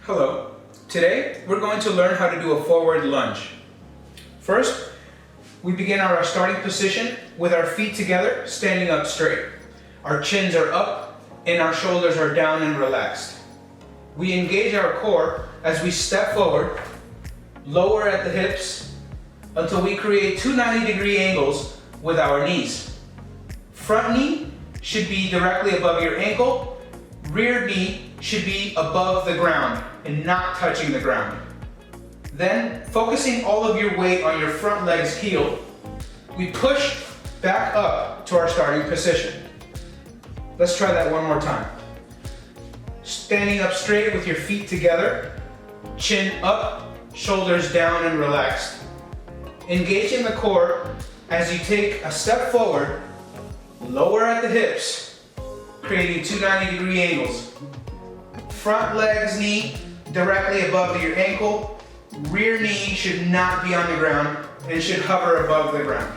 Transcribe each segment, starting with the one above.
Hello. Today we're going to learn how to do a forward lunge. First, we begin our starting position with our feet together, standing up straight. Our chins are up and our shoulders are down and relaxed. We engage our core as we step forward, lower at the hips until we create two 90-degree angles with our knees. Front knee should be directly above your ankle. Rear knee should be above the ground and not touching the ground. Then, focusing all of your weight on your front leg's heel, we push back up to our starting position. Let's try that one more time. Standing up straight with your feet together, chin up, shoulders down and relaxed. Engaging the core as you take a step forward, lower at the hips, creating two 90-degree angles. Front leg's knee directly above your ankle. Rear knee should not be on the ground and should hover above the ground.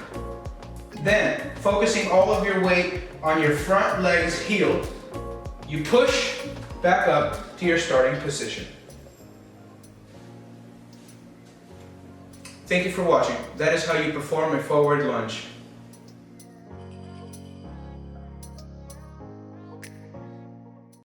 Then, focusing all of your weight on your front leg's heel, you push back up to your starting position. Thank you for watching. That is how you perform a forward lunge.